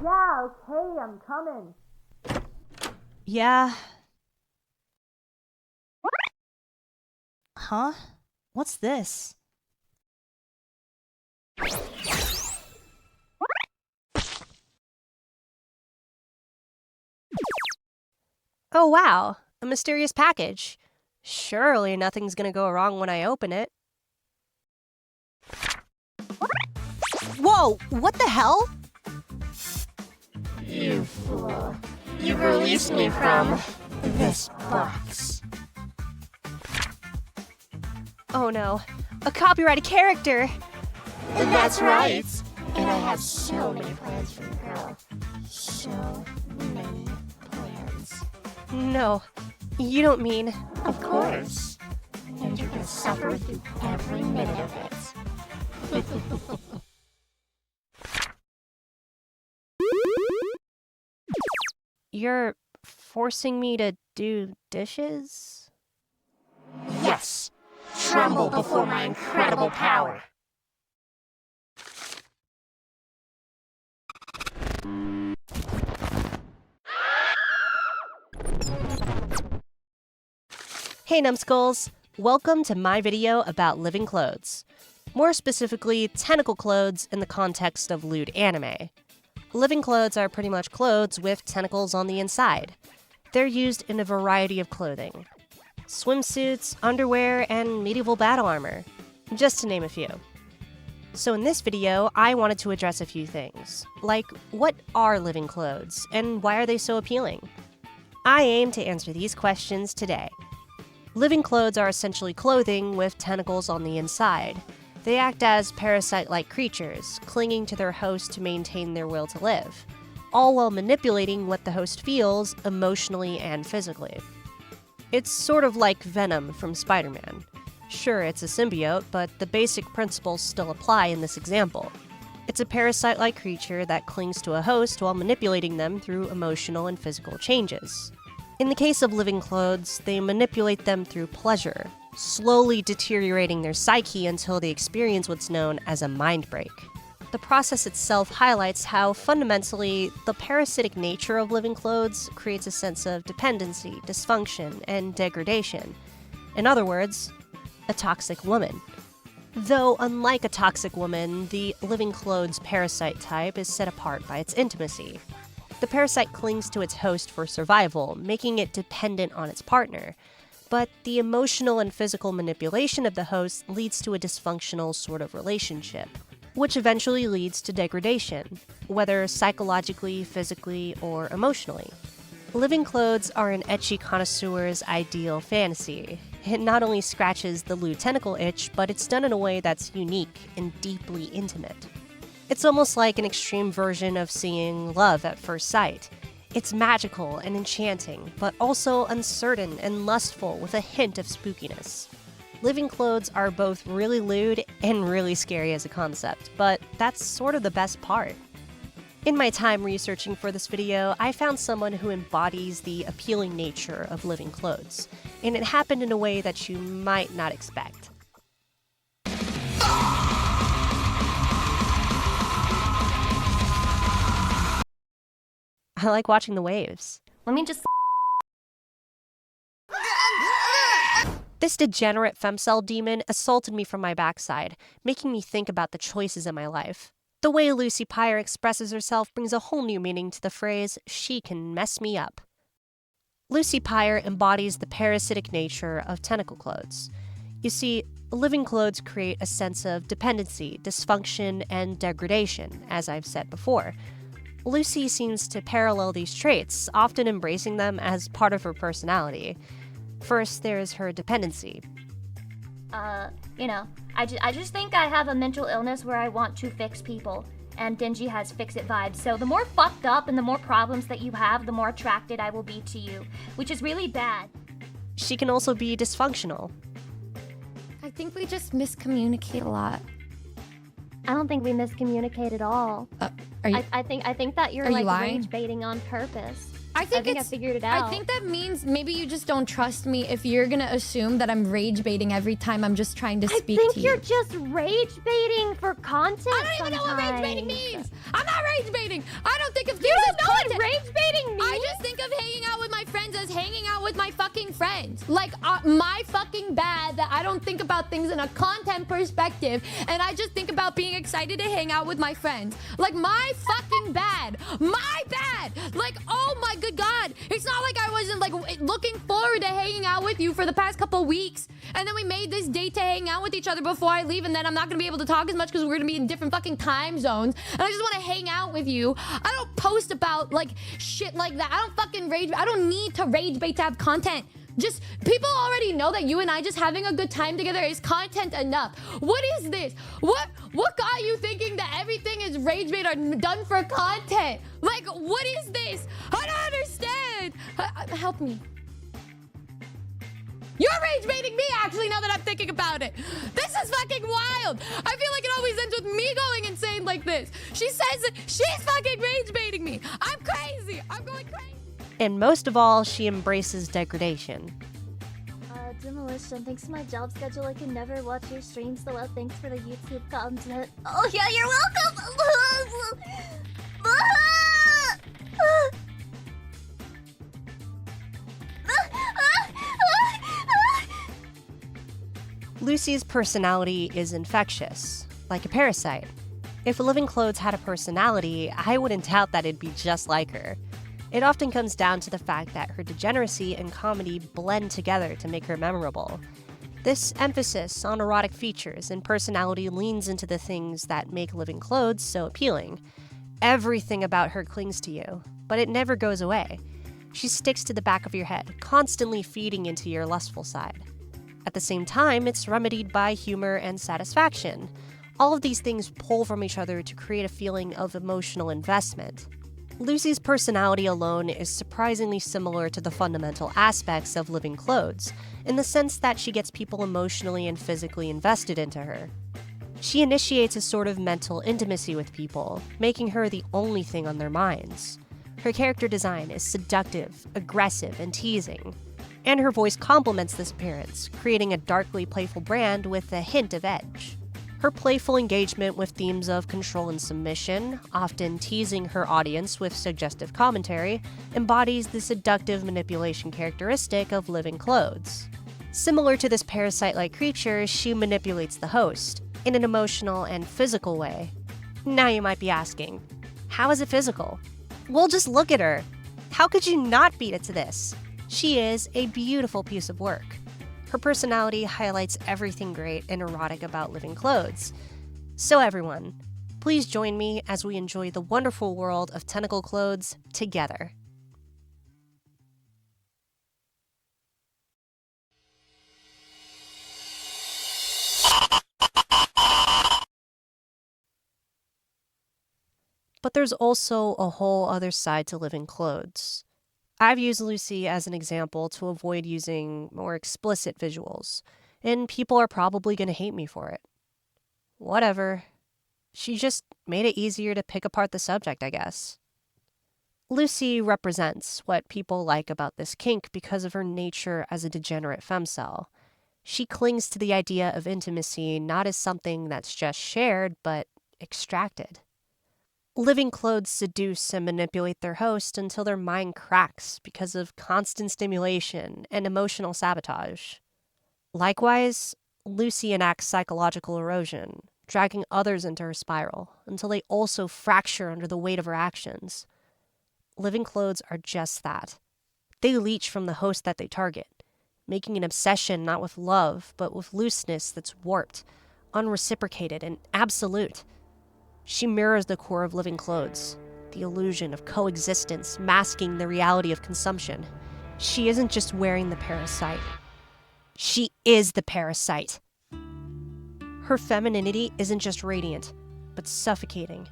Yeah, okay, I'm coming. Yeah. Huh? What's this? Oh wow, a mysterious package. Surely nothing's gonna go wrong when I open it. Whoa, what the hell? You fool. You released me from this box. Oh no, a copyrighted character! And that's right. And I have so many plans for you, girl. So many plans. No, you don't mean... Of course. And you're gonna suffer through every minute of it. You're forcing me to do dishes? Yes. Tremble before my incredible power. Hey numbskulls, welcome to my video about living clothes. More specifically, tentacle clothes in the context of lewd anime. Living clothes are pretty much clothes with tentacles on the inside. They're used in a variety of clothing. Swimsuits, underwear, and medieval battle armor, just to name a few. So in this video, I wanted to address a few things, like what are living clothes, and why are they so appealing? I aim to answer these questions today. Living clothes are essentially clothing with tentacles on the inside. They act as parasite-like creatures, clinging to their host to maintain their will to live, all while manipulating what the host feels emotionally and physically. It's sort of like Venom from Spider-Man. Sure, it's a symbiote, but the basic principles still apply in this example. It's a parasite-like creature that clings to a host while manipulating them through emotional and physical changes. In the case of living clothes, they manipulate them through pleasure, slowly deteriorating their psyche until they experience what's known as a mind break. The process itself highlights how fundamentally the parasitic nature of living clothes creates a sense of dependency, dysfunction, and degradation. In other words, a toxic woman. Though unlike a toxic woman, the living clothes parasite type is set apart by its intimacy. The parasite clings to its host for survival, making it dependent on its partner. But the emotional and physical manipulation of the host leads to a dysfunctional sort of relationship, which eventually leads to degradation, whether psychologically, physically, or emotionally. Living clothes are an ecchi connoisseur's ideal fantasy. It not only scratches the lewd tentacle itch, but it's done in a way that's unique and deeply intimate. It's almost like an extreme version of seeing love at first sight. It's magical and enchanting, but also uncertain and lustful with a hint of spookiness. Living clothes are both really lewd and really scary as a concept, but that's sort of the best part. In my time researching for this video, I found someone who embodies the appealing nature of living clothes, and it happened in a way that you might not expect. I like watching the waves. Let me just... This degenerate femcel demon assaulted me from my backside, making me think about the choices in my life. The way Lucy Pyre expresses herself brings a whole new meaning to the phrase, "she can mess me up." Lucy Pyre embodies the parasitic nature of tentacle clothes. You see, living clothes create a sense of dependency, dysfunction, and degradation, as I've said before. Lucy seems to parallel these traits, often embracing them as part of her personality. First, there is her dependency. I just think I have a mental illness where I want to fix people, and Denji has fix-it vibes, so the more fucked up and the more problems that you have, the more attracted I will be to you, which is really bad. She can also be dysfunctional. I think we just miscommunicate a lot. I don't think we miscommunicate at all. Are you? I think that you're Are you like lying? rage baiting on purpose. I think I figured it out. I think that means maybe you just don't trust me if you're gonna assume that I'm rage baiting every time I'm just trying to speak to you. I think you're just rage baiting for content. I don't even know what rage baiting means. I'm not rage baiting. I don't think of things You as don't know content. what rage baiting means? I just think of hanging out with my friends as hanging out with my fucking friends. Like, my fucking bad that I don't think about things in a content perspective, and I just think about being excited to hang out with my friends. Like, my fucking bad. My bad. Like, oh my good God. It's not like I wasn't, like, looking forward to hanging out with you for the past couple weeks, and then we made this date to hang out with each other before I leave, and then I'm not gonna be able to talk as much because we're gonna be in different fucking time zones, and I just want to hang out with you. I don't post about, like, shit like that. I don't fucking rage. I don't need to rage bait to have content. Just, people already know that you and I just having a good time together is content enough. What is this? What got you thinking that everything is rage bait or done for content? Like, what is this? I don't understand. Help me. You're rage baiting me, actually, now that I'm thinking about it. This is fucking wild. I feel like it always ends with me going insane like this. She says that she's fucking rage baiting me. I'm crazy. I'm going crazy. And most of all, she embraces degradation. Demolition, thanks to my job schedule, I can never watch your streams, so thanks for the YouTube content. Oh yeah, you're welcome! Lucy's personality is infectious, like a parasite. If Living Clothes had a personality, I wouldn't doubt that it'd be just like her. It often comes down to the fact that her degeneracy and comedy blend together to make her memorable. This emphasis on erotic features and personality leans into the things that make Living Clothes so appealing. Everything about her clings to you, but it never goes away. She sticks to the back of your head, constantly feeding into your lustful side. At the same time, it's remedied by humor and satisfaction. All of these things pull from each other to create a feeling of emotional investment. Lucy's personality alone is surprisingly similar to the fundamental aspects of Living Clothes, in the sense that she gets people emotionally and physically invested into her. She initiates a sort of mental intimacy with people, making her the only thing on their minds. Her character design is seductive, aggressive, and teasing. And her voice complements this appearance, creating a darkly playful brand with a hint of edge. Her playful engagement with themes of control and submission, often teasing her audience with suggestive commentary, embodies the seductive manipulation characteristic of Living Clothes. Similar to this parasite-like creature, she manipulates the host, in an emotional and physical way. Now you might be asking, how is it physical? Well, just look at her. How could you not beat it to this? She is a beautiful piece of work. Her personality highlights everything great and erotic about Living Clothes. So everyone, please join me as we enjoy the wonderful world of Tentacle Clothes together. But there's also a whole other side to Living Clothes. I've used Lucy as an example to avoid using more explicit visuals, and people are probably going to hate me for it. Whatever. She just made it easier to pick apart the subject, I guess. Lucy represents what people like about this kink because of her nature as a degenerate femcel. She clings to the idea of intimacy not as something that's just shared, but extracted. Living Clothes seduce and manipulate their host until their mind cracks because of constant stimulation and emotional sabotage. Likewise, Lucy enacts psychological erosion, dragging others into her spiral until they also fracture under the weight of her actions. Living Clothes are just that. They leech from the host that they target, making an obsession not with love, but with looseness that's warped, unreciprocated, and absolute. She mirrors the core of Living Clothes, the illusion of coexistence masking the reality of consumption. She isn't just wearing the parasite. She is the parasite. Her femininity isn't just radiant, but suffocating.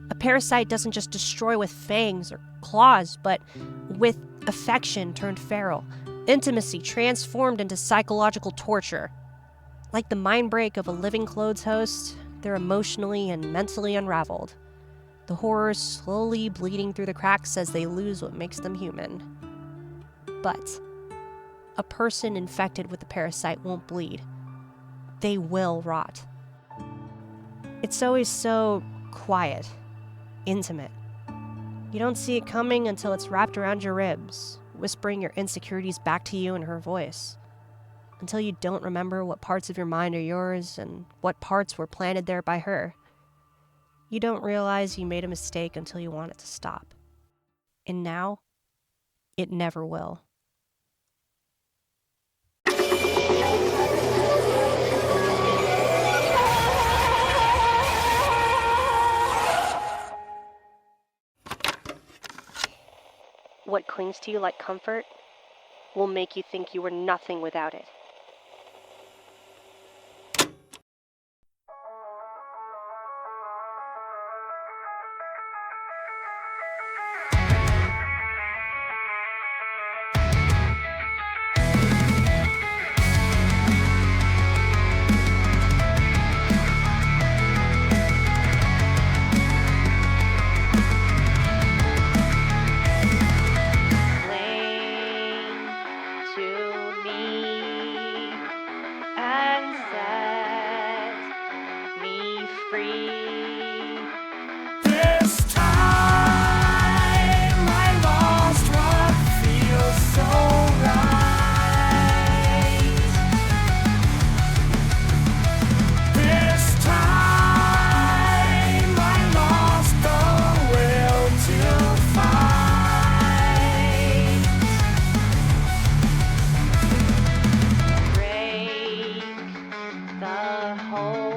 A parasite doesn't just destroy with fangs or claws, but with affection turned feral, intimacy transformed into psychological torture. Like the mind break of a Living Clothes host, they're emotionally and mentally unraveled. the horrors slowly bleeding through the cracks as they lose what makes them human. But a person infected with the parasite won't bleed. They will rot. It's always so quiet, intimate. You don't see it coming until it's wrapped around your ribs, whispering your insecurities back to you in her voice. Until you don't remember what parts of your mind are yours and what parts were planted there by her. You don't realize you made a mistake until you want it to stop. And now, it never will. What clings to you like comfort will make you think you were nothing without it. The whole